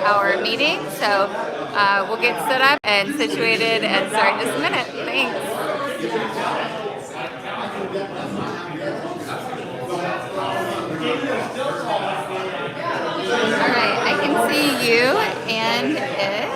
our meeting. So we'll get set up and situated and start in just a minute. Thanks. All right, I can see you and it.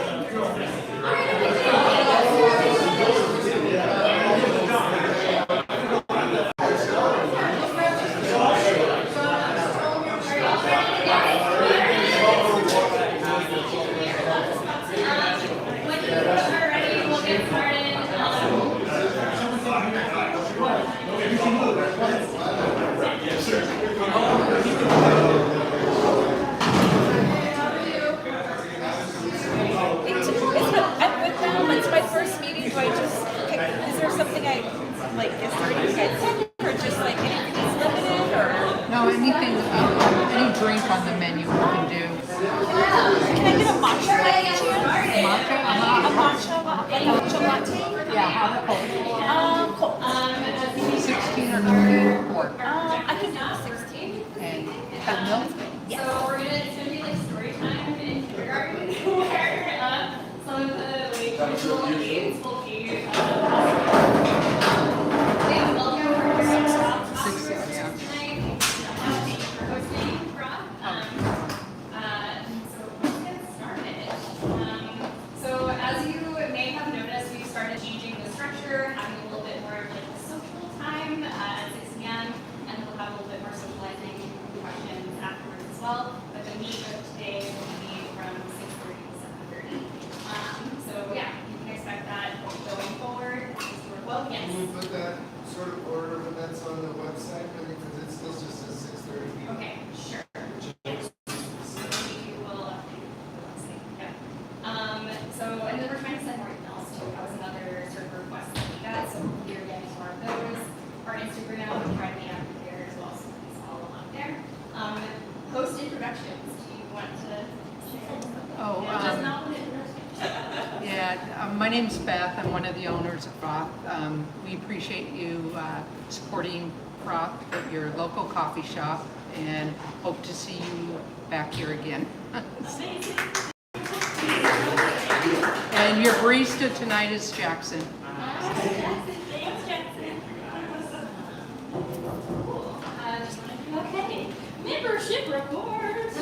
It's my first meeting. Do I just pick? Is there something I like? Is there anything I pick, or just like anything that's limited, or no, anything, any drink on the menu we can do. can I get a matcha latte? Matcha? Like a matcha latte? Yeah, hot or cold? Cold. 16 or 30 quart. I can do 16. And have milk? Yes. So it's gonna be like story time in kindergarten where some of the like visual aids will be they have welcome for tonight. Thank you for hosting, Rob. So let's get started. So as you may have noticed, we started changing the structure, having a little bit more of like a social time at 6 p.m. and we'll have a little bit more socializing questions afterwards as well. But the meat of today will be from 6:30 to 7:30. So yeah, you can expect that going forward. Well, yes. Can we put that sort of order of events on the website? I mean, because it still just says 6:30. Okay, sure. Yes. We will update the website. Yeah. So, and then we're trying to send more emails too. That was another sort of request that we got. So you're getting more of those. Our Instagram, we try to be active there as well. So please follow along there. Host introductions. Do you want to say something? Oh, Just not an introduction. yeah, my name's Beth. I'm one of the owners of Froth. We appreciate you supporting Froth at your local coffee shop and hope to see you back here again. And your barista tonight is Jackson. Thanks, Jackson. Okay, membership report.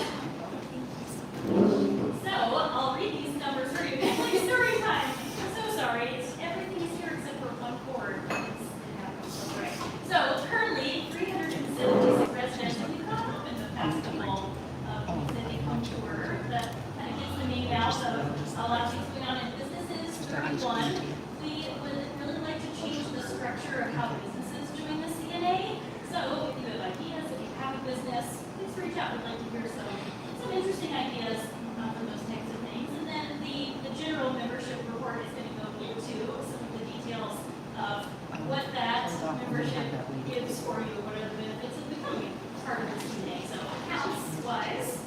So I'll read these numbers for you. It's like story time. I'm so sorry. Everything is here except for one chord. Right. So currently, 376 residents. We've gone up in the past couple of visiting home tour. That kind of gets the name out of a lot of things going on in businesses. 31. We would really like to change the structure of how businesses doing the CNA. So if you have ideas, if you have a business, please reach out. We'd like to hear some interesting ideas for those types of things. And then the general membership report is going to go into some of the details of what that membership gives for you, what are the benefits of becoming part of the CNA. So accounts-wise,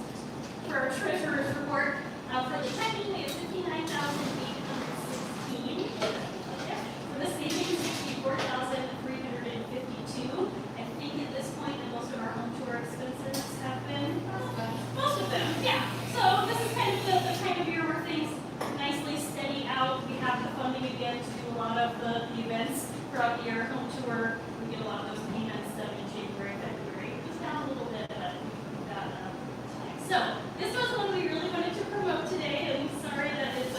for our treasurer's report, for the checking, we have 59,816. For the savings, 64,352. I think at this point that most of our home tour expenses have been most of them, yeah. So this is kind of the time of year where things nicely steady out. We have the funding again to do a lot of the events throughout the year. Home tour, we get a lot of those payments done in January, February. Just down a little bit, but we've got time. So this was one we really wanted to promote today. I'm sorry that it's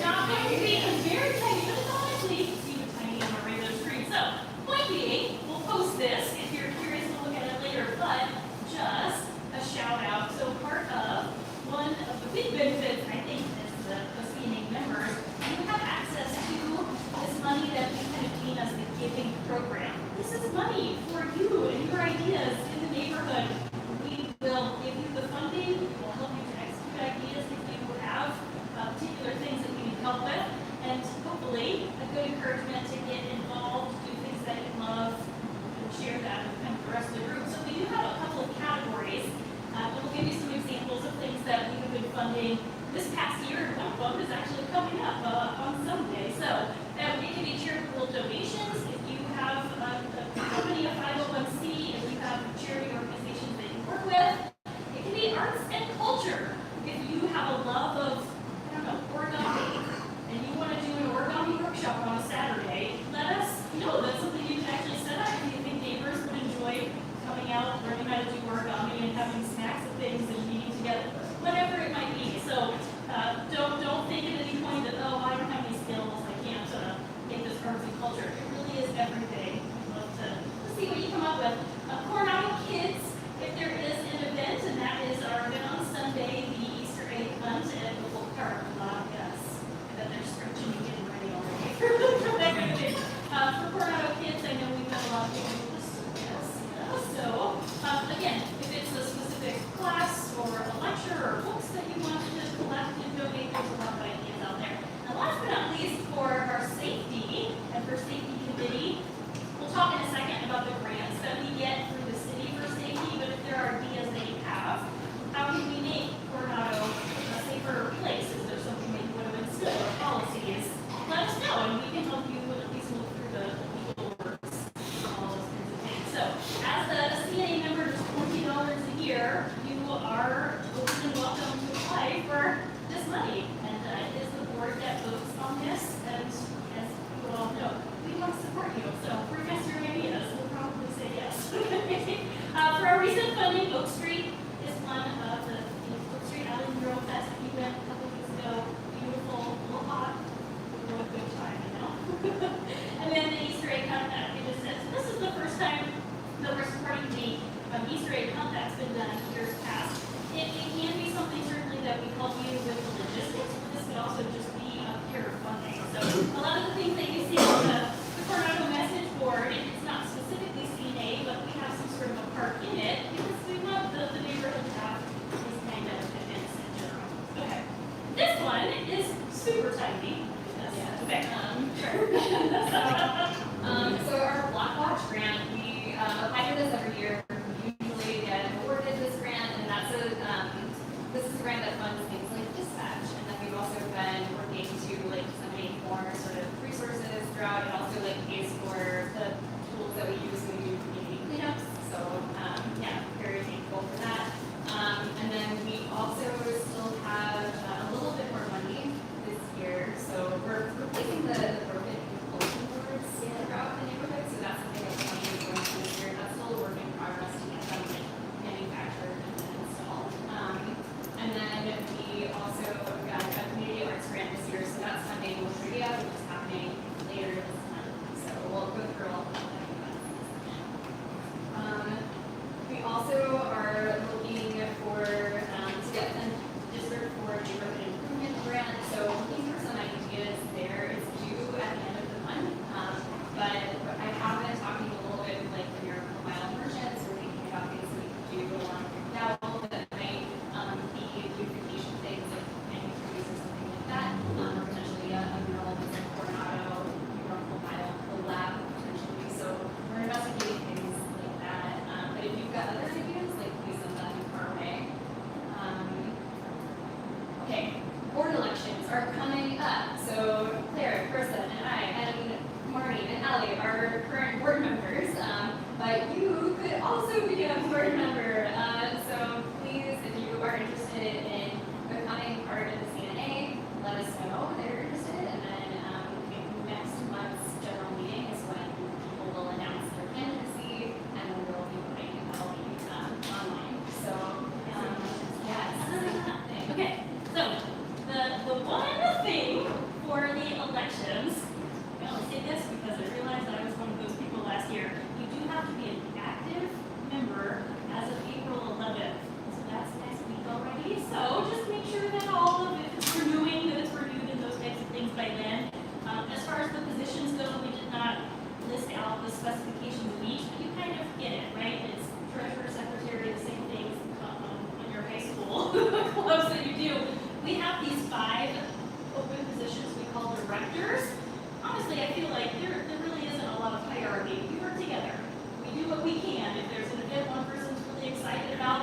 not going to be a very tiny, but it's honestly even tiny on our radar screen. So point being, we'll post this if you're curious to look at it later, but just a shout out. So part of one of the big benefits, I think, is the CNA members, you have access to this money that we kind of deem as the giving program. This is money for you and your ideas in the neighborhood. We will give you the funding, we'll help you to execute ideas if you have particular things that you need help with, and hopefully a good encouragement to get involved, do things that you love, and share that with kind of the rest of the group. So we do have a couple of categories. We'll give you some examples of things that we have been funding this past year. One of them is actually coming up on Sunday. So it can be charitable donations. If you have a company, a 501c, if you have charity organizations that you work with, it can be arts and culture. If you have a love of, I don't know, origami, and you want to do an origami workshop on a Saturday, let us know. That's something you can actually set up. If you think neighbors would enjoy coming out, learning how to do origami, and having snacks and things and meeting together, whatever it might be. So don't think at any point that, oh, I don't have any skills, I can't make this arts and culture. It really is everything. I'd love to see what you come up with. Coronado Kids, if there is an event, and that is our event on Sunday, the Easter egg hunt at the local parking lot. Yes, I bet they're stretching and getting ready already for that kind of thing. For Coronado Kids, I know we've got a lot of people with us. Yes. So, again, if it's a specific class or a lecture or books that you want to collect and donate, there's a lot of ideas out there. And last but not least, for our safety and for safety committee, we'll talk in a second about the grants that we get through the city for safety, but if there are ideas that you have, how can we make Coronado a safer place? Is there something that you want to instill or policies? Let us know, and we can help you at least look through the legal works and all those kinds of things. So, as a CNA member, just $20 a year, you are open and welcome to apply for this money. And it is the board that votes on this, and as you all know, we want to support you. So, bring us your ideas. We'll probably say yes. For our recent funding, Oak Street is one of the Oak Street Island Girl Fest. We went a couple weeks ago. Beautiful, a little hot. We had a good time, you know. And then the Easter egg hunt that we just said. So this is the first time that we're supporting the Easter egg hunt that's been done in years past. It can be something certainly that we help you with the logistics, but this could also just be a pure funding. So a lot of the things that you see on the Coronado message board, it's not specifically CNA, but we have some sort of a part in it because we want the neighborhood to have these kind of events in general. Okay. This one is super tiny. Okay. So our Black Watch grant, we apply for this every year. We usually get awarded this grant, and this is a grant that funds things like dispatch. And then we've also been working to disseminate more sort of resources throughout. It also pays for the tools that we use when we do community cleanups. So yeah, very thankful for that. And then we also still have a little bit more money this year. So we're replacing the broken bulletin boards throughout the neighborhood. So that's something that's coming and going through this year. That's still a work in progress to get them manufactured and then installed. And then we also got a community arts grant this year. So that's funding with trivia, which is happening later this month. So we'll go through all of that. We also are looking for to get the district for a neighborhood improvement grant. So looking for some ideas there. It's due at the end of the month. But I have been talking a little bit with the Miracle Mile merchants. We're thinking about things that we could do along with Dowell that might be beautification things like planting trees or something like that. Or potentially a mural that's in Coronado, Miracle Mile collab potentially. So we're investigating things like that. But if you've got other ideas, please send them our way. Okay, board elections are coming up. So Claire, Krista, and I, and Marnie, and Allie are current board members. But you could also be a board member. So please, if you are interested in becoming part of the CNA, let us know that you're interested. And then next month's general meeting is when people will announce their candidacy, and then we'll be voting, and that'll be online. So, yes. Okay, so the one thing for the elections, I only say this because I realized that I was one of those people last year. You do have to be an active member as of April 11th. So that's next week already. So just make sure that all of it is renewing, that it's renewed and those types of things by then. As far as the positions go, we did not list out the specifications of each, but you kind of get it, right? It's treasurer, secretary, the same things in your high school clubs that you do. We have these 5 open positions we call directors. Honestly, I feel like there really isn't a lot of hierarchy. We work together. We do what we can. If there's an event one person's really excited about,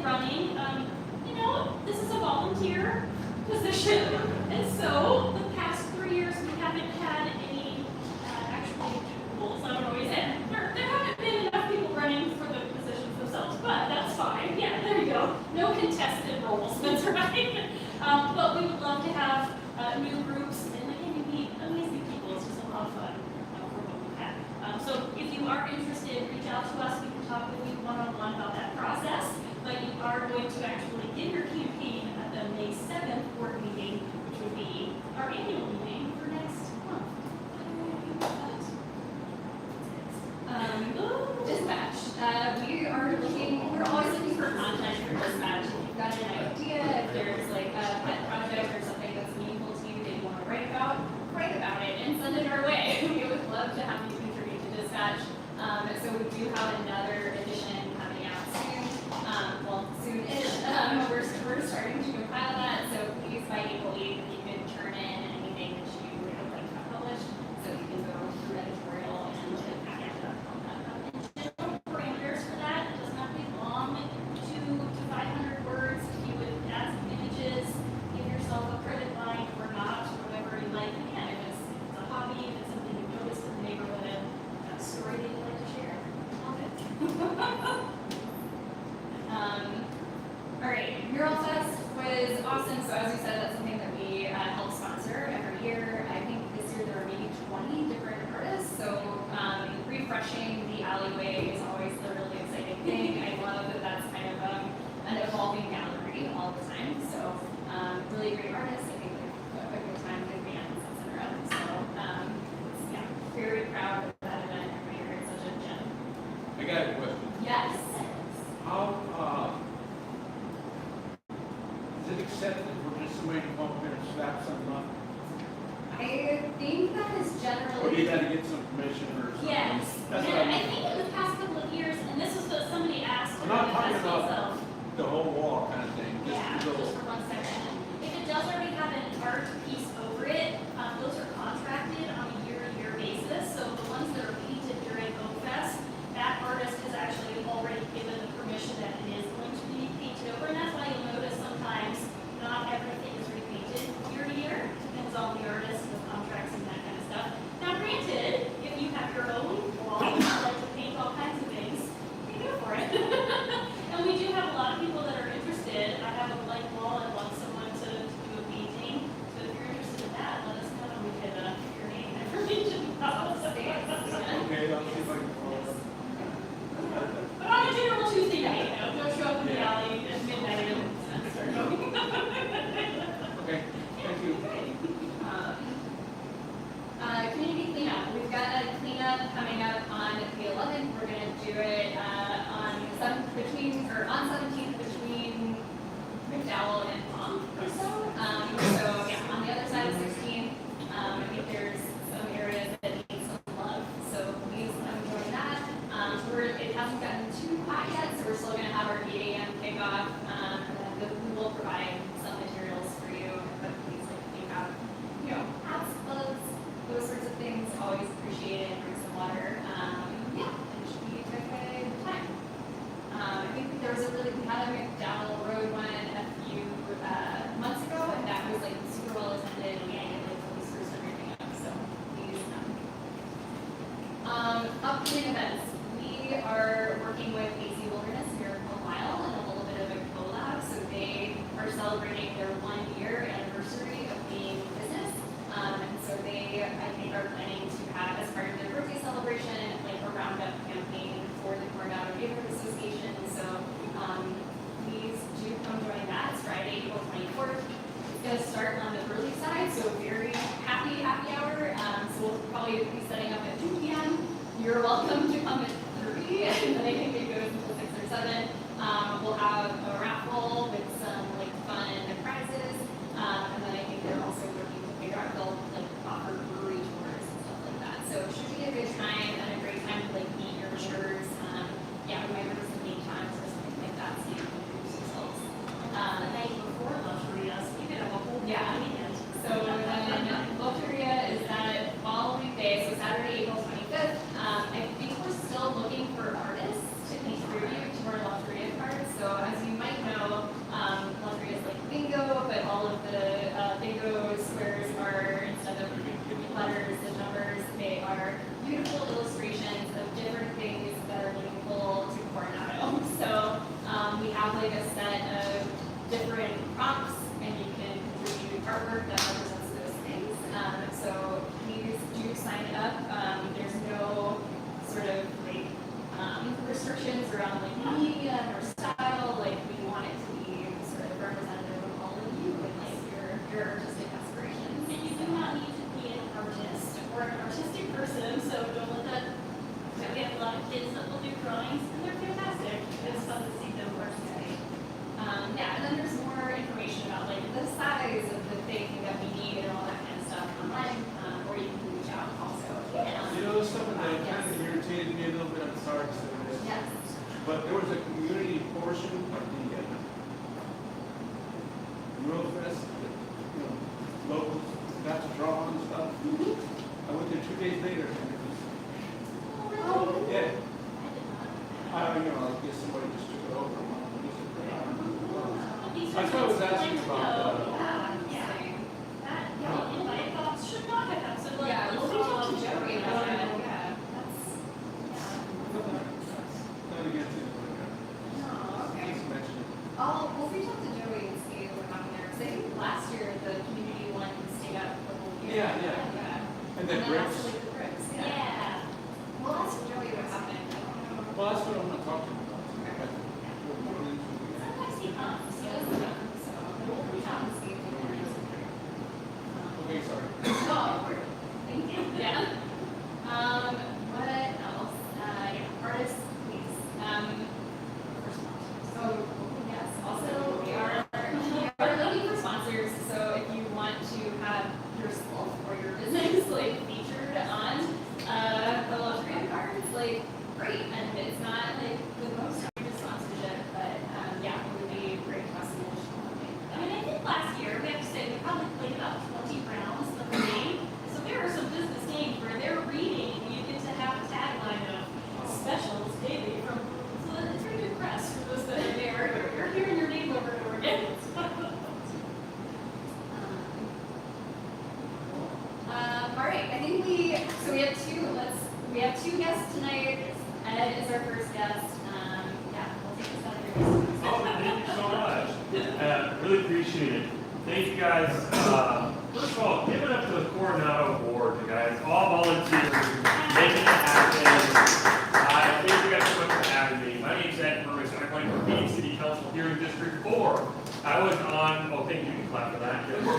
running. This is a volunteer position, and so the past 3 years we haven't had any actually rules. I don't know what you said. There haven't been enough people running for the positions themselves, but that's fine. Yeah, there you go. No contested roles. That's right. But we would love to have new groups, and again, you meet amazing people. It's just a lot of fun for what we've had. So if you are interested, reach out to us. We can talk with you one-on-one about that process. But you are going to actually give your campaign at the May 7th board meeting, which will be our annual meeting for next month. Dispatch. We're always looking for content for dispatch. If you've got an idea, if there's like a pet project or something that's meaningful to you that you want to write about it and send it our way. We would love to have you contribute to dispatch. So we do have another edition coming out soon. Soon-ish. We're starting to compile that. So please, by April 8th, you can turn in anything that you would like to have published. So you can go through editorial and look at package up on that. General parameters for that, it does not be long, 200 to 500 words. If you would add some images, give yourself a credit line or not, whatever you like. Again, if it's a hobby, if it's something you've noticed in the neighborhood, a story that you'd like to share. Love it. All right, Mural Fest was awesome. So as we said, that's something that we help sponsor every year. I think this year there are maybe 20 different artists. So refreshing the alleyway is always the really exciting thing. I love that that's kind of an evolving gallery all the time. So really great artists. I think like a good time, good bands, etc. So yeah, very proud of that event every year. It's such a gem. I got a question. Yes. How, is it accepted for just somebody to come up here and slap something up? I think that is Or do generally. you gotta get some permission or something? Yes, That's and what I I mean. think in the past couple of years, and this is what somebody asked. I'm not talking asked about myself. the whole wall kind of thing, Yeah, just the just little. for 1 second. If it does already have an art piece over it, those are contracted on a year-to-year basis. So the ones that are painted during OFest, that artist has actually already given the permission that it is going to be painted over. And that's why you'll notice sometimes not everything is repainted year to year. Depends on the artist, the contracts, and that kind of stuff. Now, granted, if you have your own wall and you like to paint all kinds of things, you go for it. And we do have a lot of people that are interested. I have a blank wall and want someone to do a painting. So if you're interested in that, let us know. We can get your name and information. Okay, I'll see if I can follow up. But on a general Tuesday night, don't show up in the alley at midnight and start going. Okay, thank you. Community cleanup. We've got a cleanup coming up on the 11th. We're going to do it on 17th between McDowell and Palm or so. So yeah, on the other side of 16th, I think there's some areas that need some love. So please come join that. It hasn't gotten too hot yet, so we're still going to have our 8 a.m. kickoff. And then we will provide some materials for you. But please, like, if you have, hats, gloves, those sorts of things, always appreciate it. Bring some water. Yeah, it should be a good time. I think there was we had a McDowell Road one a few months ago, and that was like super well attended. We had like posters and everything up. So please upcoming events. We are working with AC Wilderness Miracle Mile and a little bit of a collab. So they are celebrating their 1 year anniversary of being in business. And so they, I think, are planning to have, as part of their birthday celebration, like a roundup campaign for the Coronado Neighborhood Association. So please do come join that. It's Friday, April 24th. It's going to start on the early side, so very happy hour. So we'll probably be setting up at 2 p.m. You're welcome to come at 3, and then I think it goes until 6 or 7. We'll have a raffle with some like fun prizes, and then I think they're also working to figure out they'll like offer brewery tours and stuff like that. So have like a set of different prompts, and you can contribute artwork that represents those things. So please do sign up. There's no sort of like restrictions around like medium or style. Like we want it to be sort of representative of all of you and like your artistic aspirations. And you do not need to be an artist or an artistic person, so don't let that. We have a lot of kids that will do drawings, and they're fantastic. It's fun to see them work together. Yeah, and then there's more information about like the size of the thing that we need and all that kind of stuff online, or you can reach out also. You know, something that kind of irritated me a little bit, I'm sorry to say this, Yes. but there was a community portion of the Rural Fest, that, you know, locals got to draw and stuff. I went there 2 days later, and it was, yeah, I guess somebody just took it over. That's what I was asking about. That invite box should not have happened. So like, Yeah, let's we'll reach call out to Joey Joey about about it. it. Yeah, that's, Not against it, but no, okay. just mention it. We'll reach out to Joey and see what happened there, because I think last year the community one stayed up the whole year. Yeah, yeah. Yeah. And then that's bricks. like the bricks, yeah. Yeah. We'll ask Joey what happened. I don't know. Well, that's what I'm not talking about. Sometimes he comes. He doesn't know, so we'll reach out and see if he can answer. Okay, sorry. Oh, thank you. Yeah. What else? Yeah, artists, please. So, yes, also we are looking for sponsors, so if you want to have yourself or your business like featured on the luxury cards, like great. And it's not like the most sponsorship, but yeah, it would be great to have some additional funding. I mean, I think last year, we have to say, we probably played about 20 rounds of the game. So there are some business games where they're reading, you get to have a tagline of specials daily from, so it's pretty good press for those that are there. You're hearing your name over and over again. All right, I think we have two guests tonight. Ed is our first guest. Yeah, we'll take this out of your guest. Oh, thank you so much. Really appreciate it. Thank you guys. First of all, give it up to the Coronado board, you guys. All volunteers, making it happen. Thank you guys so much for having me. My name's Ed Burris. I'm running for Phoenix City Council here in District 4. I was on, thank you, you can clap for that. District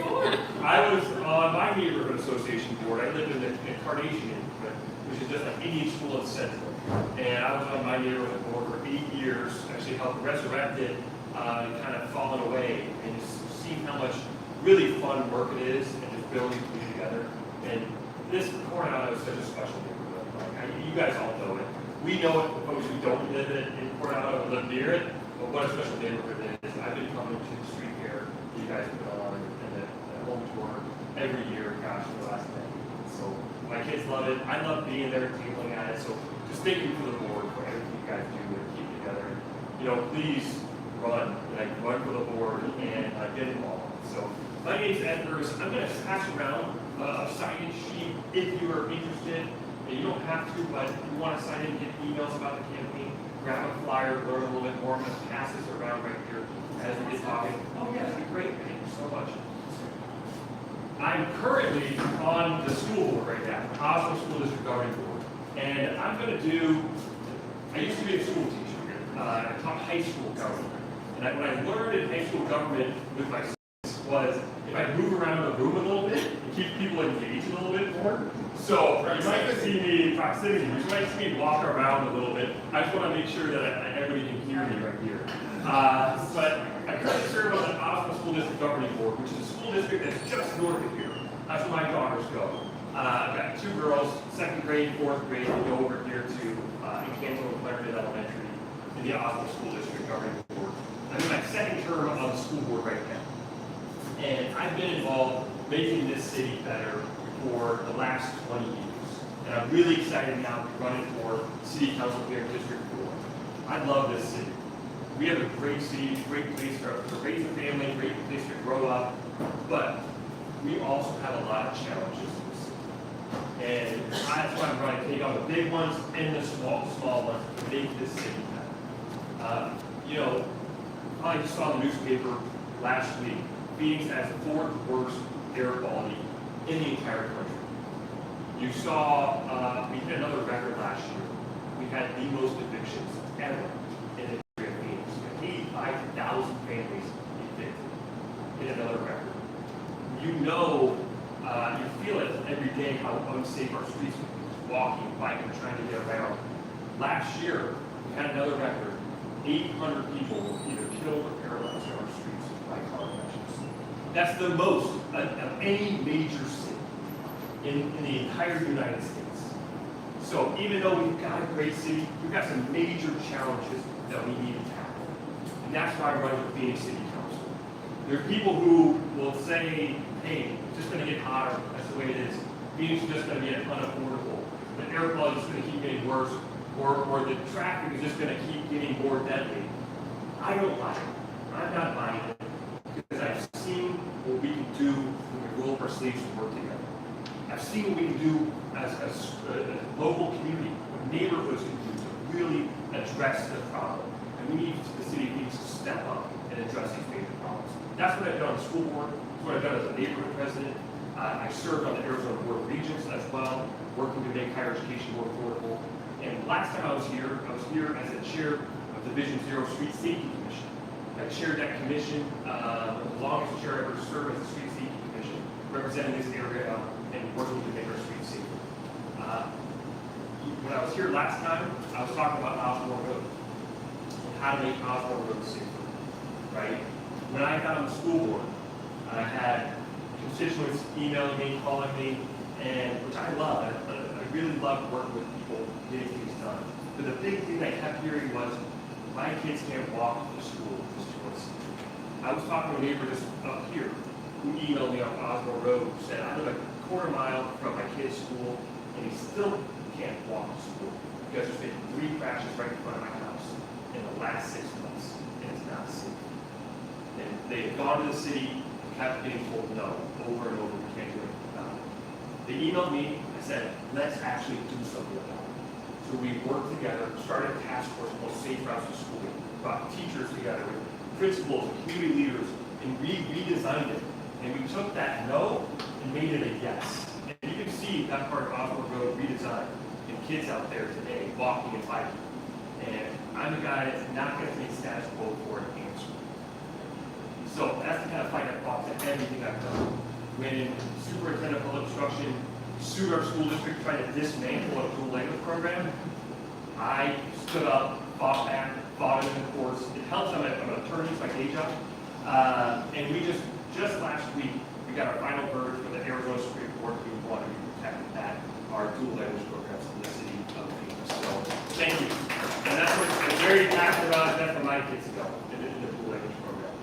4. I was on my neighborhood association board. I lived in Carnation, which is just like Indian School of Central. And I was on my neighborhood board for 8 years, actually helped resurrect it, kind of fallen away, and just seeing how much really fun work it is, and just building community together. And this Coronado is such a special neighborhood. Like, you guys all know it. We know it, the folks who don't live in Coronado or live near it, but what a special neighborhood it is. I've been coming to the street here, you guys put on, and the home tour every year, gosh, for the last decade. So my kids love it. I love being there, tabling at it. So just thank you for the board for everything you guys do to keep it together. You know, please run for the board and get involved. So my name is Ed Burris. I'm going to pass around a sign-in sheet if you are interested. And you don't have to, but if you want to sign in and get emails about the campaign, grab a flyer, learn a little bit more. I'm going to pass this around right here as we get talking. Oh yeah, that'd be great. Thank you so much. I'm currently on the school board right now, the Oslo School District Governing Board. And I'm going to do, I used to be a school teacher here. I taught high school government. And what I learned in high school government with my students was if I move around the room a little bit and keep people engaged a little bit more. So you might see me, proximity, you might see me walk around a little bit. I just want to make sure that everybody can hear me right here. But I currently serve on the Oslo School District Governing Board, which is a school district that's just north of here. That's where my daughters go. I've got 2 girls, 2nd grade, 4th grade, that go over here to Encanto and Clarendon Elementary in the Oslo School District Governing Board. I'm in my 2nd term on the school board right now. And I've been involved making this city better for the last 20 years. And I'm really excited now to be running for City Council here in District 4. I love this city. We have a great city, great place to raise a family, great place to grow up, but we also have a lot of challenges in this city. And that's why I'm trying to take on the big ones and the small ones to make this city better. probably just saw in the newspaper last week, Phoenix has the fourth worst air quality in the entire country. You saw, we hit another record last year. We had the most evictions ever in the history of Phoenix. We had 85,000 families evicted. Hit another record. You know, you feel it every day how unsafe our streets can be, walking, biking, trying to get around. Last year, we had another record. 800 people were either killed or paralyzed on our streets by car crashes. That's the most of any major city in the entire United States. So even though we've got a great city, we've got some major challenges that we need to tackle. And that's why I run for Phoenix City Council. There are people who will say, hey, it's just going to get hotter. That's the way it is. Phoenix is just going to get unaffordable. The air quality is going to keep getting worse. Or the traffic is just going to keep getting more deadly. I don't buy it. I'm not buying it. Because I've seen what we can do when we roll up our sleeves and work together. I've seen what we can do as a local community, what neighborhoods can do to really address the problem. And we need the city needs to step up and address these major problems. That's what I've done on the school board. That's what I've done as a neighborhood president. I served on the Arizona Board of Regents as well, working to make higher education more affordable. And last time I was here as the chair of the Vision Zero Street Safety Commission. I chaired that commission, the longest chair ever served as the Street Safety Commission, representing this area and working to make our streets safer. When I was here last time, I was talking about Osborne Road and how to make Osborne Road safer, right? When I got on the school board, I had constituents emailing me, calling me, and which I love. I really love working with people, getting things done. But the big thing I kept hearing was, my kids can't walk to school. I was talking to a neighbor just up here who emailed me off Osborne Road, who said, I live a quarter mile from my kid's school, and he still can't walk to school because there's been 3 crashes right in front of my house in the last 6 months, and it's not safe. And they had gone to the city, kept getting told no, over and over, we can't do anything about it. They emailed me, I said, let's actually do something about it. So we worked together, started a task force on safe routes to school, brought teachers together, principals and community leaders, and redesigned it. And we took that no and made it a yes. And you can see that part of Osborne Road redesigned, and kids out there today walking and biking. And I'm a guy that's not going to take status quo for an answer. So that's the kind of fight I fought to everything I've done. When Superintendent of Public Instruction sued our school district trying to dismantle a dual language program, I stood up, fought back, fought it in the courts. It helps. I'm an attorney, it's my day job. And we just last week, we got our final verdict for the Arizona Supreme Court. We want to protect that, our dual language programs in the city of Phoenix. So thank you. And that's what I'm very passionate about. That's where my kids go, in the dual language program.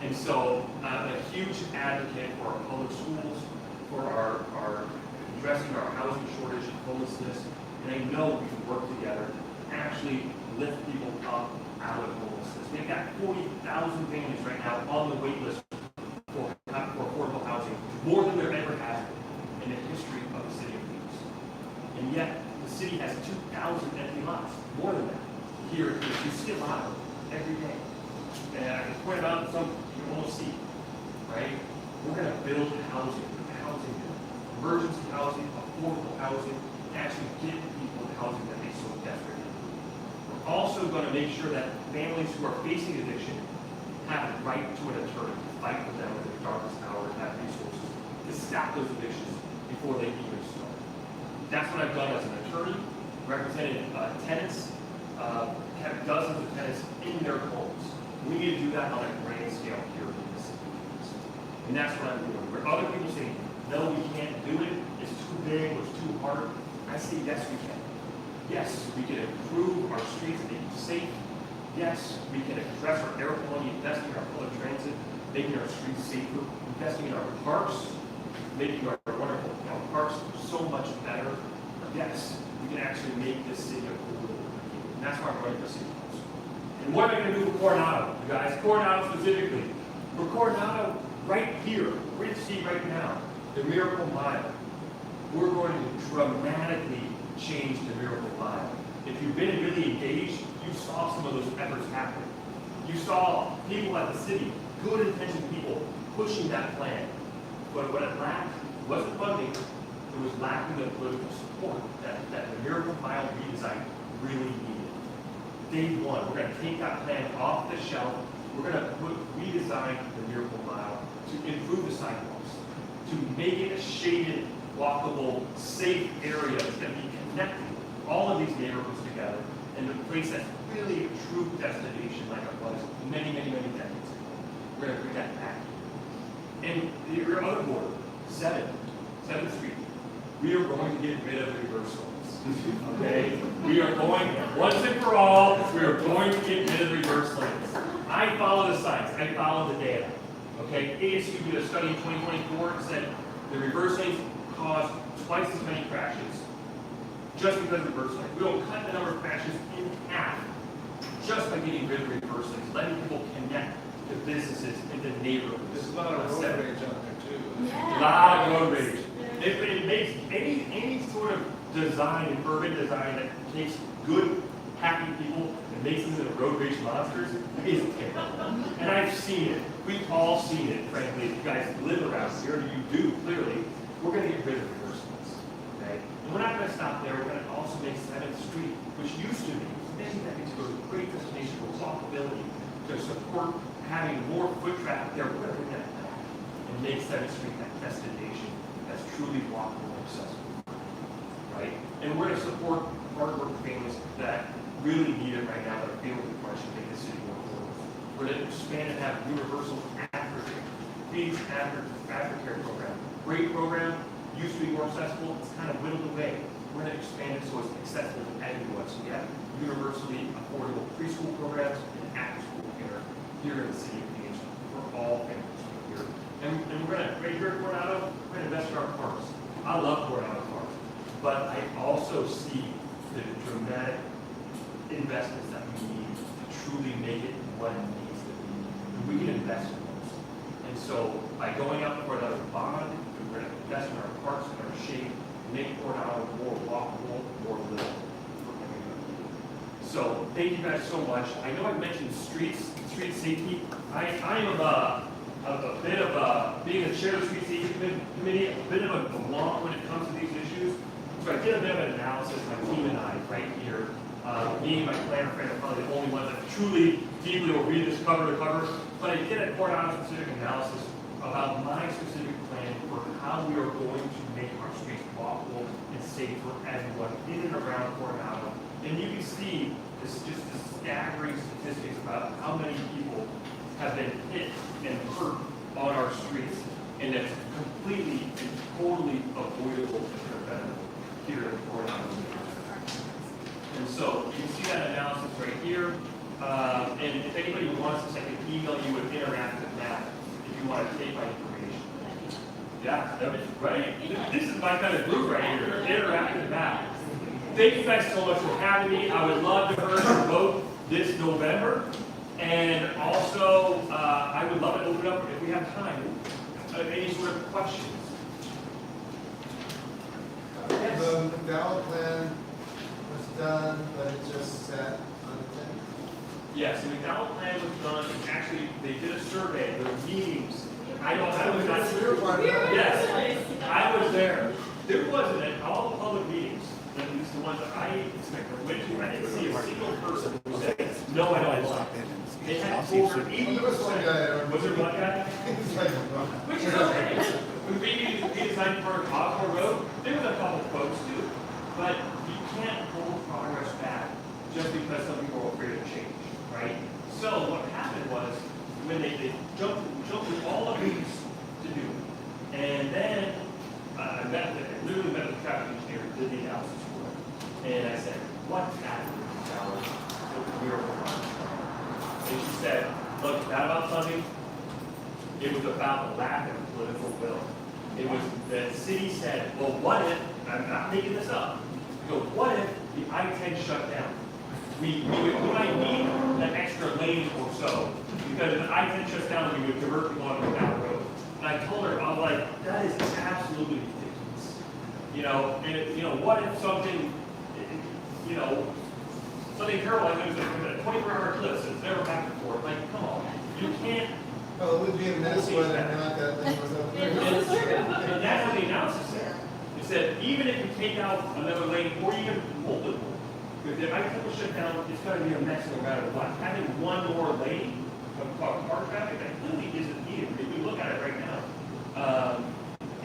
And so I'm a huge advocate for our public schools, for our addressing our housing shortage and homelessness. And I know we can work together to actually lift people up out of homelessness. We've got 40,000 families right now on the wait list for affordable housing, more than there ever has been in the history of the city of Phoenix. And yet, the city has 2,000 empty lots, more than that. Here, you see a lot of them every day. And I can point out some you can almost see, right? We're going to build housing, emergency housing, affordable housing, and actually get people the housing that they so desperately need. We're also going to make sure that families who are facing eviction have the right to an attorney to fight for them in the darkest hour and have resources to stop those evictions before they even start. That's what I've done as an attorney, representing tenants, have dozens of tenants in their homes. We need to do that on a grand scale here in the city. And that's what I'm doing. Where other people say, no, we can't do it, it's too big, or it's too hard, I say, yes, we can. Yes, we can improve our streets and make them safe. Yes, we can address our air quality, investing in our public transit, making our streets safer, investing in our parks, making our wonderful parks so much better. Yes, we can actually make this city a cool. And that's why I'm running for city council. And what am I going to do for Coronado, you guys? Coronado specifically. For Coronado, right here, we're going to see right now, the Miracle Mile. We're going to dramatically change the Miracle Mile. If you've been really engaged, you saw some of those efforts happen. You saw people at the city, good intentioned people, pushing that plan. But what it lacked wasn't funding, it was lacking the political support that the Miracle Mile redesign really needed. Day one, we're going to take that plan off the shelf. We're going to redesign the Miracle Mile to improve the sidewalks, to make it a shaded, walkable, safe area that's going to be connecting all of these neighborhoods together and a place that's really a true destination like it was many, many, many decades ago. We're going to bring that back. And your other border, 7th Street, we are going to get rid of reverse lanes. Okay? We are going, once and for all, we are going to get rid of reverse lanes. I follow the science, I follow the data. Okay? ASU did a study in 2024 and said the reverse lanes cause twice as many crashes just because of reverse lanes. We will cut the number of crashes in half just by getting rid of reverse lanes, letting people connect to businesses and to neighborhoods. There's a lot of road rage out there too. A lot of road rage. It makes any sort of design, urban design that takes good, happy people and makes them into road rage monsters is terrible. And I've seen it. We've all seen it, frankly. If you guys live around here, you do, clearly. We're going to get rid of reverse lanes. Okay? And we're not going to stop there. We're going to also make 7th Street, which used to be many decades ago, a great destination for walkability, to support having more foot traffic there. We're going to bring that back and make 7th Street that destination that's truly walkable and accessible, right? And we're going to support hard-working families that really need it right now, that are feeling the pressure to make the city more affordable. We're going to expand and have universal aftercare, feeds aftercare program. Great program, used to be more accessible, it's kind of whittled away. We're going to expand it so it's accessible to everyone. So we have universally affordable preschool programs and after-school care here in the city of Phoenix for all families here. And we're going to, right here at Coronado, we're going to invest in our parks. I love Coronado Park, but I also see the dramatic investments that we need to truly make it what it needs to be. And we can invest in those. And so by going out for another bond, we're going to invest in our parks and our shape, make Coronado more walkable, more livable for everybody. So thank you guys so much. I know I mentioned street safety. I am a bit of being a chair of the street safety committee, a bit of a wonk when it comes to these issues. So I did a bit of an analysis, my team and I, right here. Me and my planner friend are probably the only ones that truly, deeply will read this cover to cover. But I did a Coronado specific analysis about my specific plan for how we are going to make our streets walkable and safe for everyone in and around Coronado. And you can see this just the staggering statistics about how many people have been hit and hurt on our streets, and it's completely and totally avoidable and preventable here in Coronado. And so you can see that analysis right here. And if anybody wants this, I can email you an interactive map if you want to take my information. Yeah, that was right. This is my kind of group right here, interactive map. Thank you guys so much for having me. I would love to hear your vote this November. And also, I would love to open up, if we have time, any sort of questions. Yes. The McDowell plan was done, but it just sat unattended. Yes, the McDowell plan was done. Actually, they did a survey. There were meetings. I was not. Yes, I was there. There wasn't at all the public meetings, at least the ones that I went to. I didn't see a single person who said, "No, I don't want it." They had over 80%. There was one guy. Was there one guy? He's like, Which is okay. When we redesigned for Osborne Road, there was a couple folks too. But you can't hold progress back just because some people are afraid of change, right? So what happened was when they jumped through all of these to do it. And then I literally met with the traffic engineer, did the analysis for it. And I said, what's happening in Dallas? And she said, look, it's not about funding. It was about the lack of political will. It was the city said, well, what if, I'm not making this up, we go, what if the I-10 shut down? We might need an extra lane or so, because if the I-10 shuts down, we would divert people onto that road. And I told her, I was like, that is absolutely ridiculous. You know, and what if something, something terrible like there's a 24-hour eclipse and it's never back and forth. Like, change whether or that. not that thing was up there. And that's what the analysis said. It said, even if you take out another lane or even multiple, if the bicycle shut down, it's gonna be a mess no matter what. Having one more lane of car traffic, that clearly isn't needed. If you look at it right now,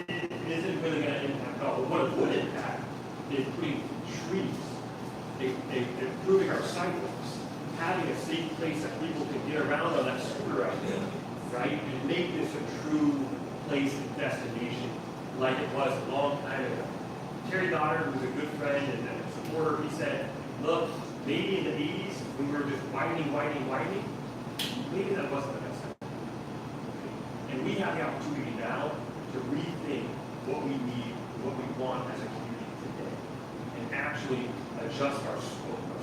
it isn't really gonna impact at all. What it would impact is putting trees, improving our sidewalks, having a safe place that people can get around on that scooter out there, right? And make this a true place and destination like it was a long time ago. Terry Goddard, who's a good friend and a supporter, he said, look, maybe in the 80s, when we were just widening, maybe that wasn't the best time. And we have the opportunity now to rethink what we need, what we want as a community today, and actually adjust our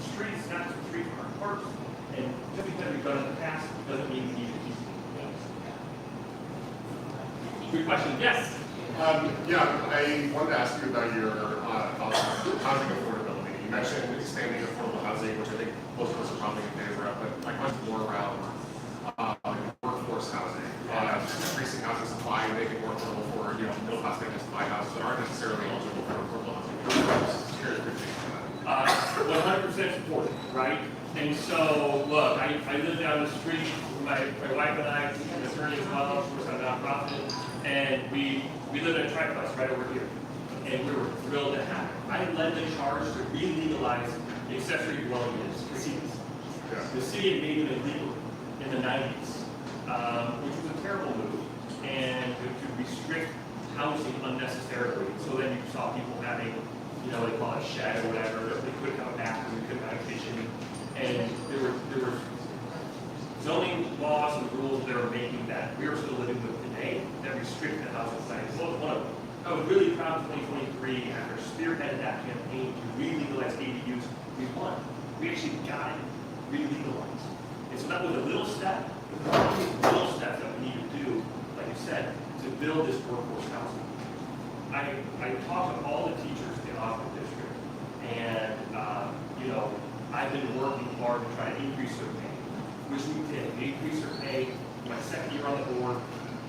streets, not just streets, but our parks. And just because we've done it in the past doesn't mean we need to keep doing it. Good question. Yes. Yeah, I wanted to ask you about your thoughts on housing affordability. You mentioned expanding affordable housing, which I think most of us are probably in favor of, but my question's more around workforce housing, increasing housing supply, and making it more affordable for middle class families to buy houses that aren't necessarily eligible for affordable housing. Curious what you think about that. 100% supported, right? And so, look, I live down the street. My wife and I, an attorney as well, of course, I'm a nonprofit, and we live in a triplex right over here, and we were thrilled to have it. I led the charge to re-legalize accessory dwelling units for cities. Yeah. The city had made them illegal in the 90s, which was a terrible move, and to restrict housing unnecessarily. So then you saw people having, they call it a shed or whatever, they couldn't have a bathroom, they couldn't have a kitchen, and there were zoning laws and rules that are making that we are still living with today that restrict the housing size. Well, one of them. I was really proud in 2023 after spearheaded that campaign to re-legalize ADUs. We won. We actually got it re-legalized. And so that was a little step, little steps that we need to do, like you said, to build this workforce housing. I talked to all the teachers in the Oxford district, and I've been working hard to try to increase their pay, which we did. We increased their pay my second year on the board.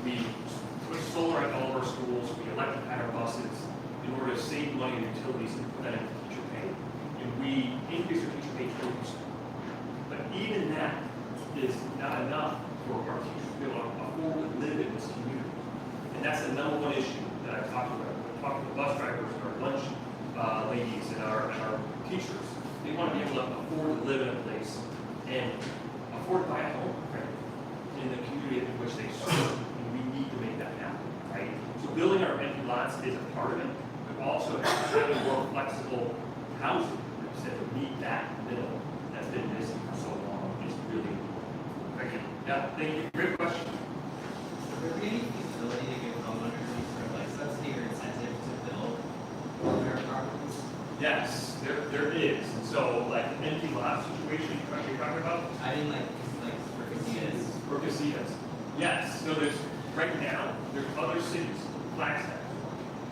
We put solar at all of our schools. We electrified our buses in order to save money in utilities and put that into teacher pay. And we increased our teacher pay 20%. But even that is not enough for our teachers to be able to afford to live in this community. And that's the number one issue that I talked about. I talked to the bus drivers, our lunch ladies, and our teachers. They want to be able to afford to live in a place and afford to buy a home, right, in the community in which they serve. And we need to make that happen, right? So building our empty lots is a part of it, but also having more flexible housing, like you said, to meet that middle that's been missing for so long is really important. Thank you. Yeah, thank you. Great question. Would there be any feasibility to give homeowners any sort of like subsidy or incentive to build their properties? Yes, there is. And so, like, empty lot situation you're talking about? I mean, like for casitas. For casitas. Yes. So right now, there's other cities, Flagstaff.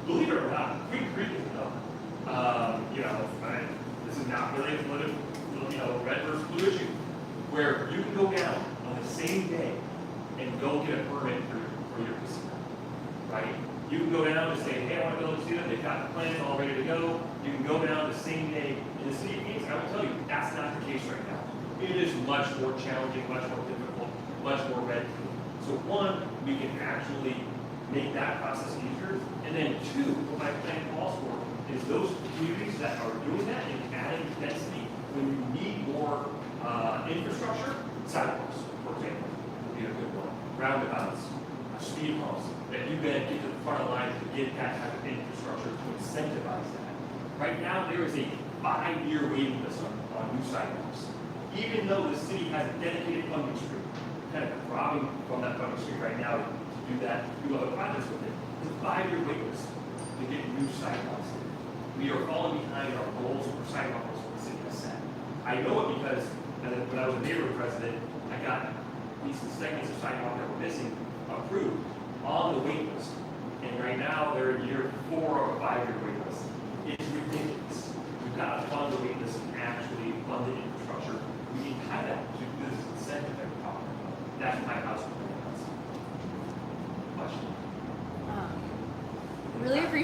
Believe it or not, Queen Creek is another. This is not really a political, red versus blue issue, where you can go down on the same day and go get a permit for your casita, right? You can go down and say, hey, I want to build a casita. They've got the plans all ready to go. You can go down the same day. In the city of Phoenix, I will tell you, that's not the case right now. It is much more challenging, much more difficult, much more red tape. So one, we can actually make that process easier. And then two, what my plan calls for is those communities that are doing that and adding density when you need more infrastructure, sidewalks, for example, would be a good one. Roundabouts, speed bumps, that you then get to the front of the line to get that type of infrastructure to incentivize that. Right now, there is a 5-year waiting list on new sidewalks. Even though the city has a dedicated funding stream, kind of robbing from that funding stream right now to do that, do other projects with it. It's a 5-year wait list to get new sidewalks. We are falling behind our goals for sidewalks for the city has set. I know it because when I was a neighborhood president, I got these segments of sidewalk that were missing approved on the wait list. And right now, they're in year 4 of a 5-year wait list. It's ridiculous. We've got to fund the wait list and actually fund the infrastructure. We can tie that to this incentive that we're talking about. That's my house.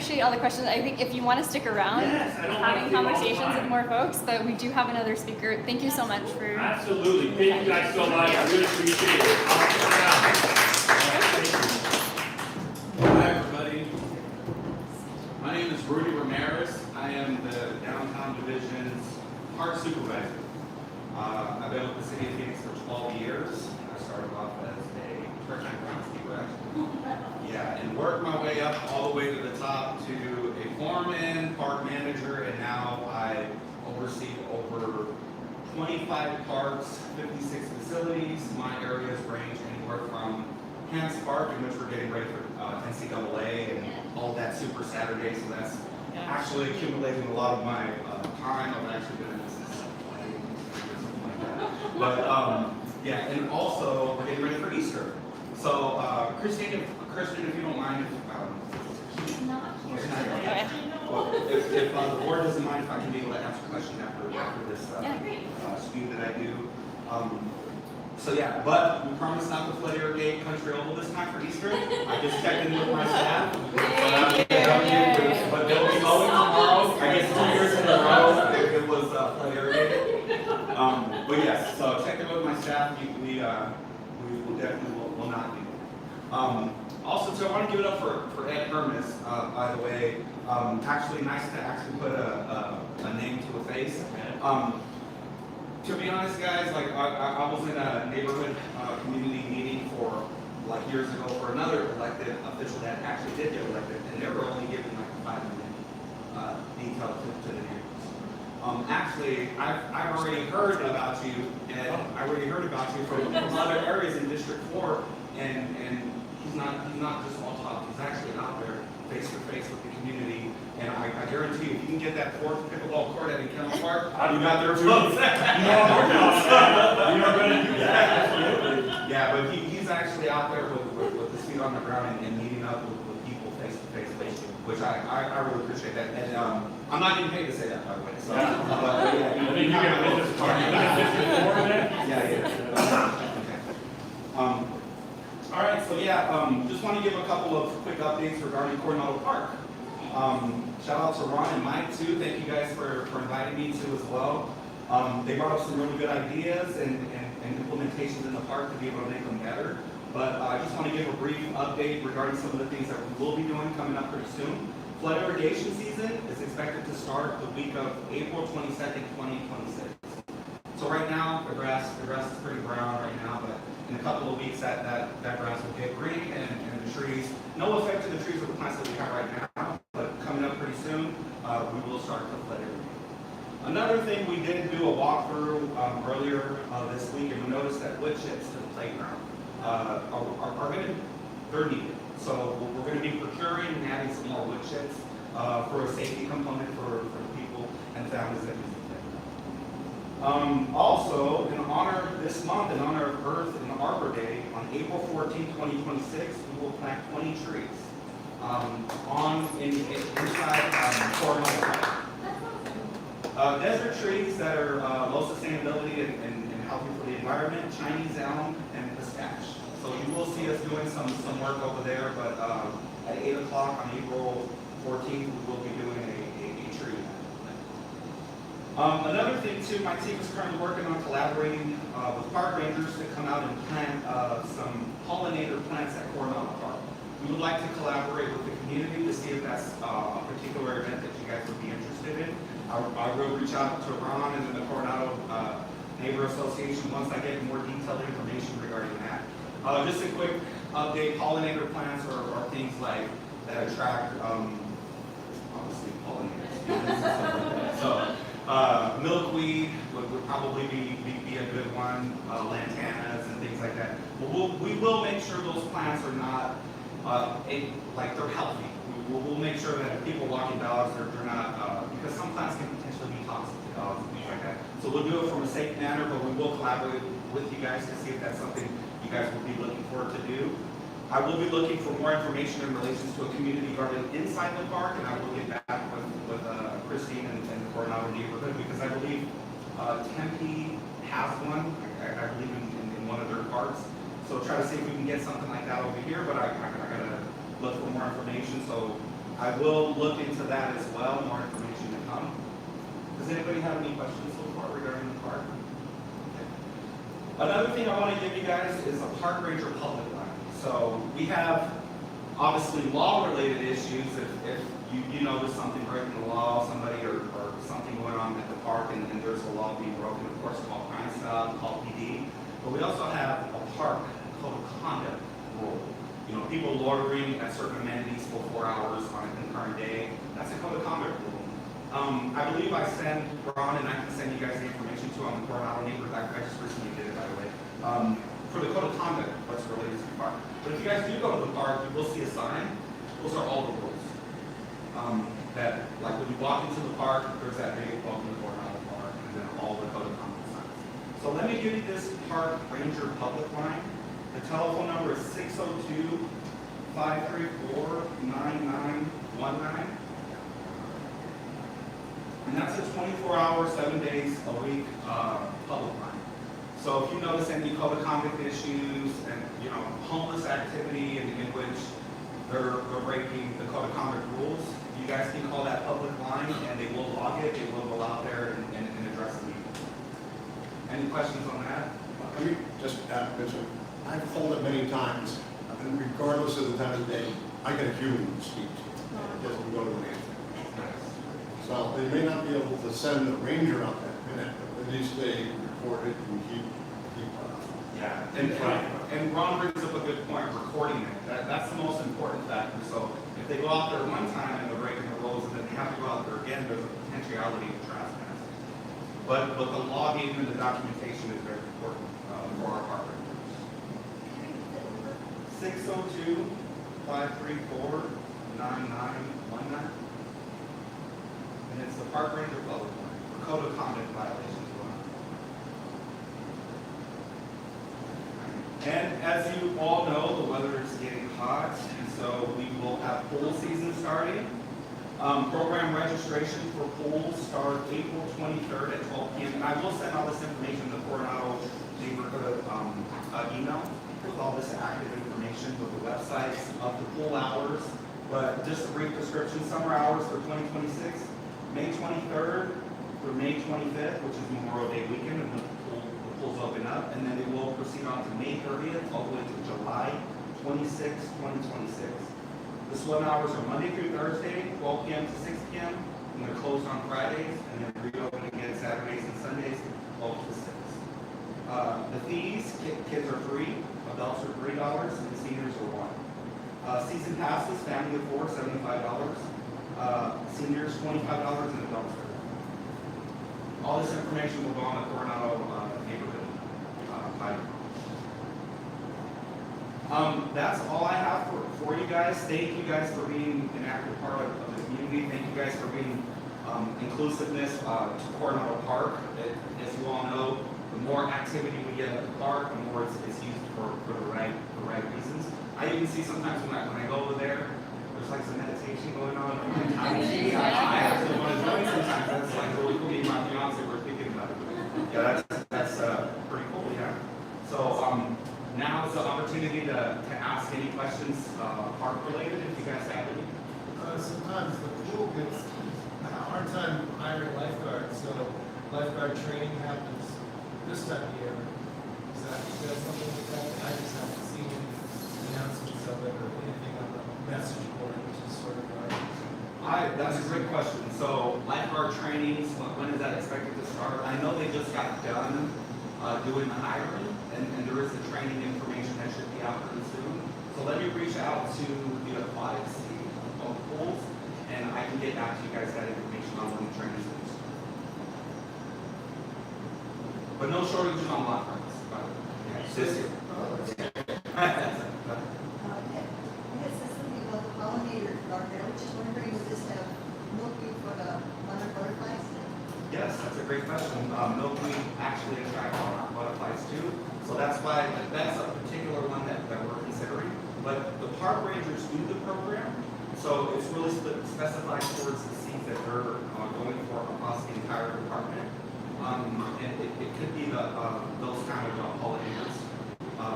appreciate all the questions. I think if you want to stick around, Yes, I don't want to having do all the conversations time. with more folks, but we do have another speaker. Thank you so much for. Absolutely. Thank you guys so much. I really appreciate it. I'll stick around. Thank you. Hi, everybody. My name is Rudy Ramirez. I am the Downtown Division's park supervisor. I've been with the City of Phoenix for 12 years. I started off as a part-time groundskeeper, actually. Yeah, and worked my way up all the way to the top to a foreman, park manager, and now I oversee over 25 parks, 56 facilities. My areas range anywhere from Hance Park, in which we're getting ready for NCAA and all that Super Saturday, so that's actually accumulating a lot of my time. I've actually been in this since 20 or something like that. But yeah, and also we're getting ready for Easter. So Christine, if you don't mind, She's not here. she's not here. Okay. Well, if the board doesn't mind, if I can be able to answer questions after this speed that I do. So yeah, but we promise not to flood irrigate Country Oval this time for Easter. I just checked in with my staff. But they'll be mowing tomorrow. I guess 2 years in a row it was flood irrigated. But yes, so check in with my staff. We will definitely will not be. Also, so I want to give it up for Ed Hermes, by the way. Actually, nice to actually put a name to a face. To be honest, guys, like I was in a neighborhood community meeting for like years ago for another elected official that actually did get elected, and they were only giving like a 5-minute detail to the neighbors. Actually, I've already heard about you, and I already heard about you from other areas in District 4, and he's not just all talk. He's actually out there face to face with the community. And I guarantee you, if you can get that fourth pickleball court at Encounter Park, you got their votes. You know I'm working on that. You are going to do that. Absolutely. Yeah, but he's actually out there with the feet on the ground and meeting up with people face to face, which I really appreciate that. And I'm not getting paid to say that, by the way. So, Yeah. But yeah, I think you get a business card. You got a business for that? Yeah. Okay. All right, so yeah, just want to give a couple of quick updates regarding Coronado Park. Shout out to Ron and Mike too. Thank you guys for inviting me to as well. They brought up some really good ideas and implementations in the park to be able to make them better. But I just want to give a brief update regarding some of the things that we will be doing coming up pretty soon. Flood irrigation season is expected to start the week of April 22nd, 2026. So right now, the grass is pretty brown right now, but in a couple of weeks that grass will get green and the trees, no effect to the trees or the plants that we have right now, but coming up pretty soon, we will start to flood irrigate. Another thing, we did do a walkthrough earlier this week, and we noticed that wood chips to the playground they're needed. So we're going to be procuring and adding some more wood chips for a safety component for people and families that use the playground. Also, in honor this month, in honor of Earth and Arbor Day, on April 14, 2026, we will plant 20 trees inside Coronado Park. Desert trees that are low sustainability and healthy for the environment, Chinese elm and pistache. So you will see us doing some work over there, but at 8 o'clock on April 14th, we will be doing a tree. Another thing too, my team is currently working on collaborating with park rangers to come out and plant some pollinator plants at Coronado Park. We would like to collaborate with the community to see if that's a particular event that you guys would be interested in. I will reach out to Ron and the Coronado Neighbor Association once I get more detailed information regarding that. Just a quick update, pollinator plants are things like that attract, obviously pollinators. So milkweed would probably be a good one, lantanas and things like that. But we will make sure those plants are not, like they're healthy. We'll make sure that if people walking dogs, they're not, because some plants can potentially be toxic to dogs and things like that. So we'll do it from a safe manner, but we will collaborate with you guys to see if that's something you guys will be looking forward to do. I will be looking for more information in relation to a community garden inside the park, and I will get back with Christine and the Coronado neighborhood, because I believe Tempe has one, I believe in one of their parks. So try to see if we can get something like that over here, but I gotta look for more information. So I will look into that as well, more information to come. Does anybody have any questions so far regarding the park? Okay. Another thing I want to give you guys is a park ranger public line. So we have obviously law-related issues. If you notice something breaking the law, somebody or something going on at the park and there's a law being broken, of course, call crime stop, call PD. But we also have a park code of conduct rule. You know, people loitering at certain amenities for 4 hours on a concurrent day. That's a code of conduct rule. I believe I sent Ron, and I can send you guys the information too on the Coronado neighborhood. I just recently did it, by the way. For the code of conduct, what's related to the park. But if you guys do go to the park, you will see a sign. Those are all the rules. That, like when you walk into the park, there's that big welcome to Coronado Park, and then all the code of conduct signs. So let me give you this park ranger public line. The telephone number is 602-534-9919. And that's a 24-hour, 7 days a week public line. So if you notice any code of conduct issues and homeless activity in which they're breaking the code of conduct rules, you guys can call that public line and they will log it. They will go out there and address the meeting. Any questions on that? Let me just mention, I've called it many times, and regardless of the time of day, I get a human to speak to. It doesn't go to an answer. So they may not be able to send the ranger out that minute, but at least they record it and keep Yeah, and Ron brings up a good point, recording it. That's the most important factor. So if they go out there one time and they're breaking the rules and then they have to go out there again, there's a potentiality of trespass. But the logging and the documentation is very important for our park rangers. 602-534-9919. And it's the park ranger public line for code of conduct violations. And as you all know, the weather is getting hot, and so we will have pool season starting. Program registration for pools start April 23rd at 12 p.m. And I will send all this information to the Coronado neighborhood email with all this active information with the websites of the pool hours. But just a brief description, summer hours for 2026, May 23rd through May 25th, which is Memorial Day weekend, and the pools open up, and then it will proceed on to May 30th all the way to July 26, 2026. The swim hours are Monday through Thursday, 12 p.m. to 6 p.m., and they're closed on Fridays, and then reopen again Saturdays and Sundays, 12 to 6. The fees, kids are free, adults are $3, and seniors are $1. Season passes, family of 4, $75. Seniors, $25, and adults $30. All this information will go on the Coronado neighborhood site. That's all I have for you guys. Thank you guys for being an active part of the community. Thank you guys for being inclusiveness to Coronado Park. As you all know, the more activity we get at the park, the more it's used for the right reasons. I even see sometimes when I go over there, there's like some meditation going on. I actually want to join sometimes. That's like really cool. Me and my fiance were thinking about it. Yeah, that's pretty cool. Yeah. So now is the opportunity to ask any questions park related if you guys have any. Sometimes the pool gets a hard time hiring lifeguards, so lifeguard training happens this time of year. Is that something like that? I just haven't seen any announcements of it or anything on the message board, which is sort of that's a great question. So lifeguard trainings, when is that expected to start? I know they just got done doing the hiring, and there is the training information that should be out pretty soon. So let me reach out to the aquatic team of pools, and I can get back to you guys that information on when the training is going to start. But no shortages on lifeguards, by the way. Yeah, this year. Yes, that's a great question. Milkweed actually attracts butterflies too, so that's why that's a particular one that we're considering. But the park rangers do the program, so it's really specified towards the seeds that they're going for across the entire department. And it could be those kind of pollinators,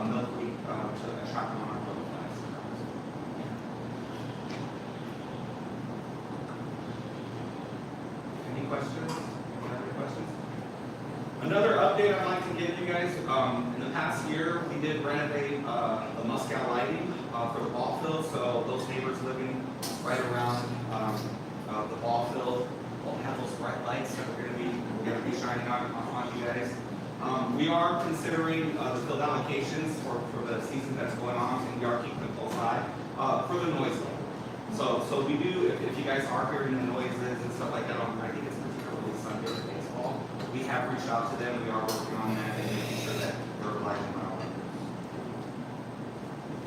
milkweed, to attract monarch butterflies. renovate the Muscat lighting for the ball field, so those neighbors living right around the ball field will have those bright lights that we're gonna be shining on you guys. We are considering the field allocations for the season that's going on, and we are keeping a close eye for the noise level. So we do, if you guys are hearing the noises and stuff like that, I think it's particularly Sunday or baseball, we have reached out to them, we are working on that and making sure that we're lighting them out.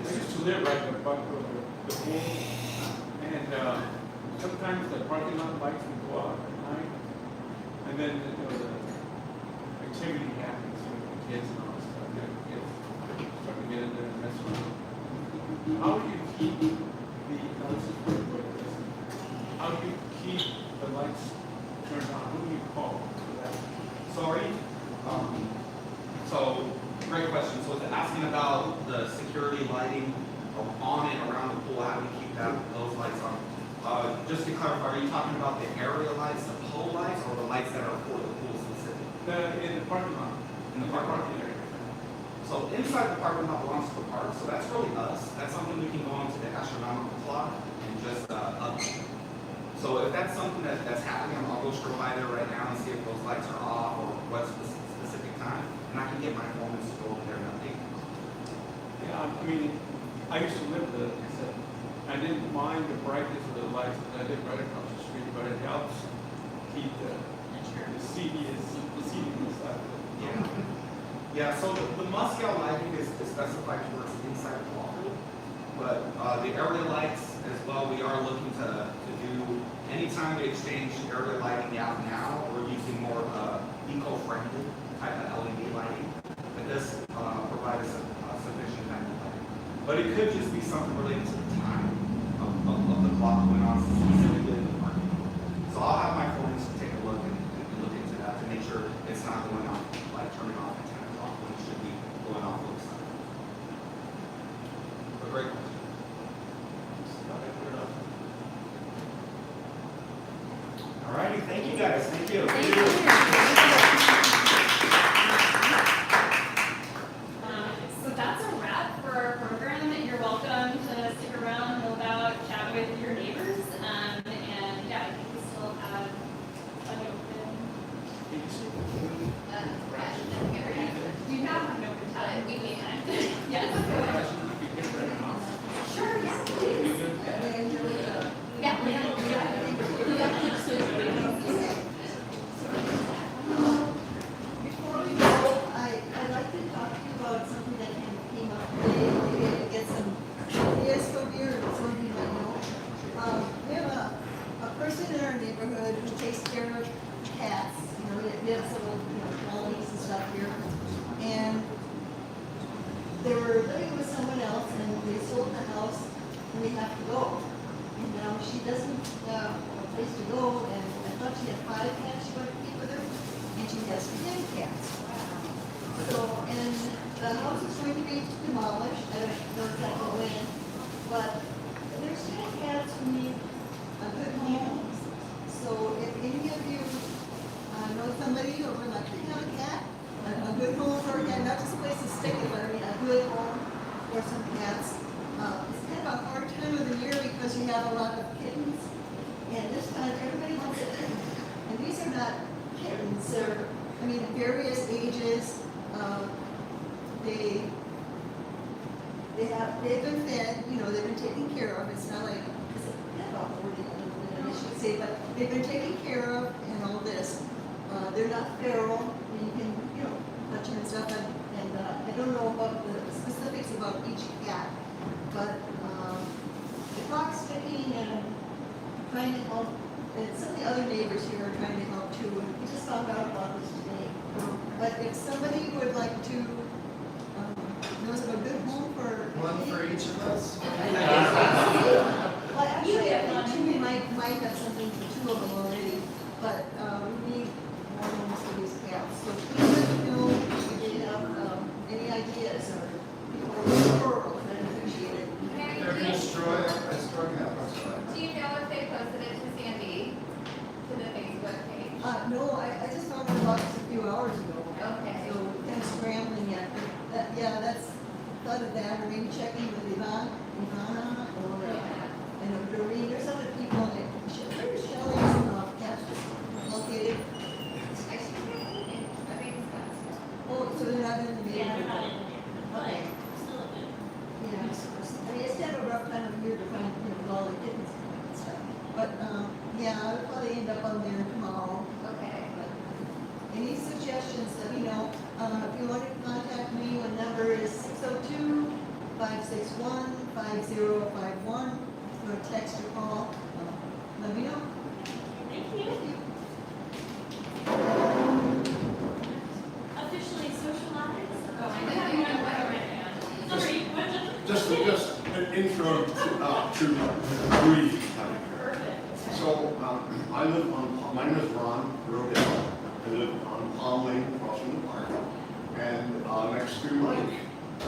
I used to live right above the pool, and sometimes the parking lot lights would go out at night, and then, the activity happens with the kids and all that stuff, kids start to get in there and mess around. How do you keep how do you keep the lights turned on? Who do you call for that? Sorry. So, great question. So, it's asking about the security lighting on and around the pool. How do we keep those lights on? Just to clarify, are you talking about the area lights, the pole lights, or the lights that are for the pool specific? In the parking lot. In the parking area. So inside the parking lot belongs to the park, so that's really us. That's something we can go onto the astronomical clock and just update. So if that's something that's happening, I'll go stroll by there right now and see if those lights are off or what's the specific time, and I can get my phone to go over there and update. Yeah, I mean, I used to live there, like I said, I didn't mind the brightness of the lights, because I live right across the street, but it helps keep the seating stuff. Yeah. Yeah, so the Muscat lighting is specified towards inside the ball field, but the area lights as well, we are looking to do, anytime we exchange area lighting out now, we're using more eco-friendly type of LED lighting, but this provides sufficient kind of lighting. But it could just be something related to the time of the clock going on specifically in the parking lot. So I'll have my phones take a look and look into that to make sure it's not going off, like turning off at 10 o'clock when it should be going off looks like. A great question. All righty, thank you guys, thank you. So that's a wrap for our program. You're welcome to stick around, help out, chat with your neighbors, and yeah, I think we still have an open. Do you have an open time? We can. Yes. Sure. Yes, please. Yeah. Before we go, I'd like to talk to you about something that came up today, maybe to get some ideas from you or something you might know. We have a person in our neighborhood who takes care of cats. We have some colonies and stuff here. And they were living with someone else and they sold the house and they have to go. And now she doesn't have a place to go, and I thought she had 5 cats she wanted to keep with her, and she has 10 cats. So, and the house is going to be demolished, I don't know exactly when, but there's 10 cats who need a good home. So if any of you know somebody who would like to have a cat, a good home for a cat, not just a place to stick it, but I mean a good home for some cats. It's kind of a hard time of the year because you have a lot of kittens, and this time everybody wants a kitten. And these are not kittens, they're, various ages. They've been fed, they've been taken care of. It's not like, it's a pet operating, I should say, but they've been taken care of and all this. They're not feral, and you can, touch them and stuff, and I don't know about the specifics about each cat. But the clock's ticking and trying to help, and some of the other neighbors here are trying to help too. And we just found out about this today. But if somebody would like to know of a good home for One for each of us? well, actually, I think we might have something for 2 of them already. But we need more homes for these cats. So please let me know if you have any ideas or referrals. They're going to destroy it. Do you know if they posted it to Sandy, to the Facebook page? No, I just found out about this a few hours ago. Okay. So kind of scrambling yet. But that's thought of that, or maybe checking with Ivana, or, and Doreen, there's other people, where's Shelley's, cast located? Oh, so they're not in the meeting? Yeah, they're not in there, but Okay. still a good. Yeah, I mean, it's kind of a rough time of year to find, with all the kittens and stuff. But, yeah, I'll probably end up on there tomorrow. Okay. But any suggestions, let me know. If you want to contact me, my number is 602-561-5051. Or text or call, let me know. Thank you. Officially socialized? Oh, I We have one more. Sorry. Just an intro to Rudy. Perfect. So, I live on, my name is Ron Rodell. I live on Palm Lane, across from the park. And next to Mike,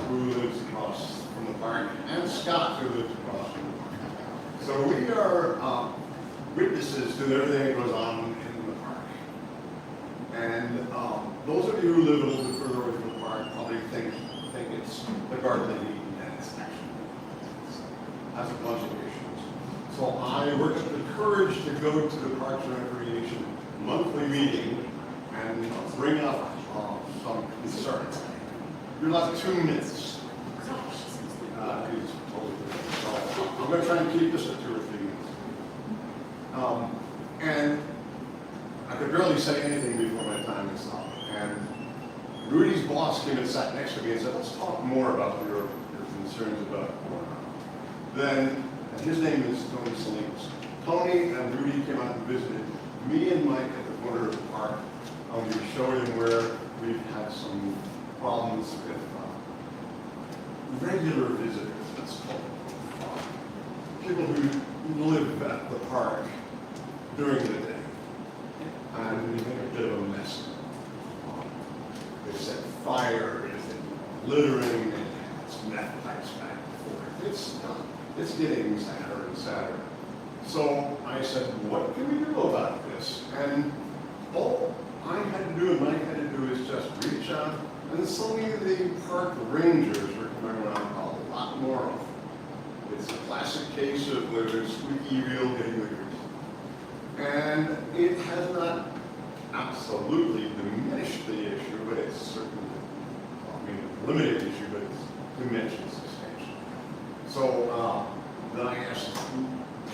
who lives across from the park, and Scott, who lives across from the park. So we are witnesses to everything that goes on in the park. And those of you who live a little bit further away from the park probably think it's the Garden of Eden, and it's actually has a bunch of issues. So I worked up the courage to go to the Parks and Recreation monthly meeting and bring up some concerns. You're like 2 minutes. So I'm going to try and keep this at 2 or 3 minutes. And I could barely say anything before my time is up. And Rudy's boss came and sat next to me and said, let's talk more about your concerns about Coronado. Then, and his name is Tony Salinas. Tony and Rudy came out and visited me and Mike at the corner of the park. We showed him where we've had some problems with regular visitors, let's call them. People who live at the park during the day. And we made a bit of a mess. They set fires and littering, and it's meth pipes back and forth. It's getting sadder and sadder. So I said, what can we do about this? And all I had to do and Mike had to do is just reach out, and suddenly the park rangers were coming around a lot more often. It's a classic case of the squeaky wheel getting the grease. And it has not absolutely diminished the issue, but it's certainly, limited the issue, but it's diminished substantially. So then I asked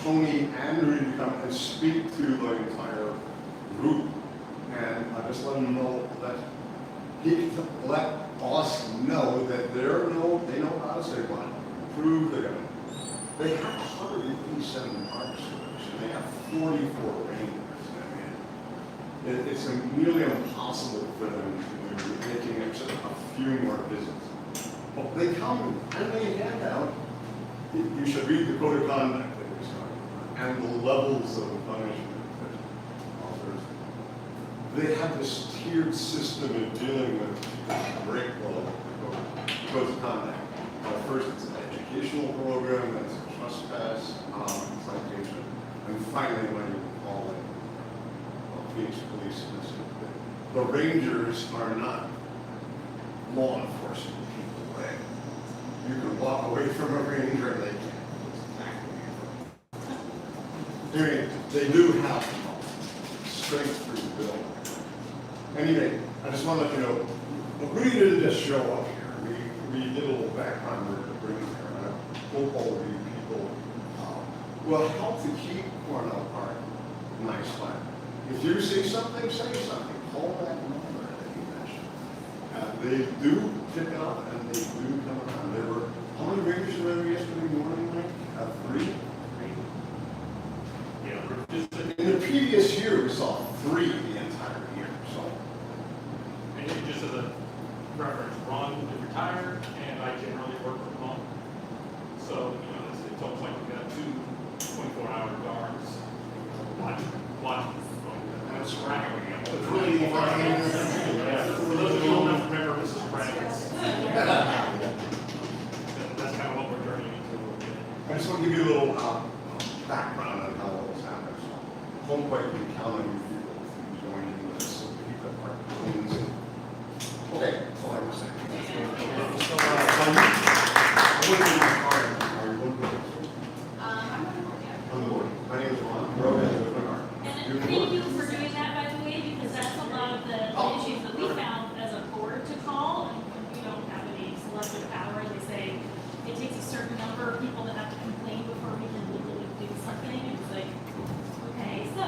Tony and Rudy to come and speak to the entire group. And I just let him know that he let us know that they know how to say what, improve the government. They have 187 park service, and they have 44 rangers. I mean, it's nearly impossible for them to do making except a few more visits. But they come and they hand out. You should read the code of conduct that we're talking about, and the levels of punishment that offers. They have this tiered system in dealing with break the code of conduct. First, it's an educational program, then it's a trespass citation, and finally, when you call it Phoenix Police. The rangers are not law enforcement people. You can walk away from a ranger and they can't. They do have straight through the bill. Anyway, I just want to let you know, we didn't just show up here. We did a little background work to bring them here. And I hope all of you people will help to keep Coronado Park nice fun. If you see something, say something. Call that number that you mentioned. They do pick up and they do come around. There were, how many rangers were there yesterday morning, Mike? 3? Yeah. In the previous year, we saw 3 the entire year. So. And just as a reference, Ron is retired, and I generally work from home. So, it's almost like we've got 2 24-hour guards watching. That's right. For those of you who don't remember Mrs. Braggins, that's kind of what we're turning into. I just want to give you a little background on how all this happened. So, don't quite be counting people joining us, so keep that part clean. Okay, that's all I was saying. for people to have to complain before we can legally do something. It's like, okay, so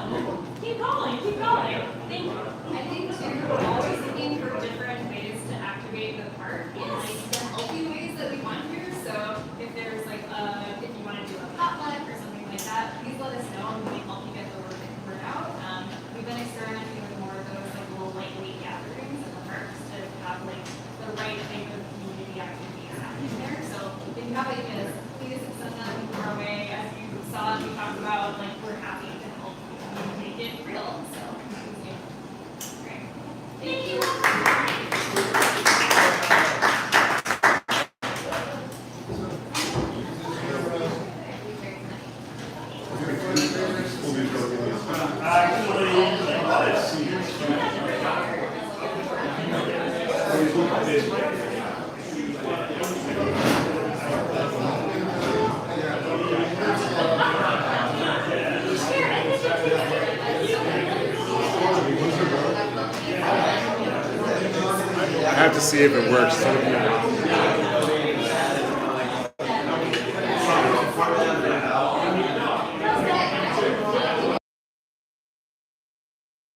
keep going, keep going. Thank you. I think too, we're always looking for different ways to activate the park. And like the healthy ways that we want here. So if there's like if you want to do a potluck or something like that, please let us know and we can help you get the word out. We've been experimenting with more of those like little lightweight gatherings in the parks to have like the right type of community activities happening there. So if you have ideas, please send them our way. As you saw, we talked about like we're happy to help you make it real. So great. Thank you. I have to see if it works.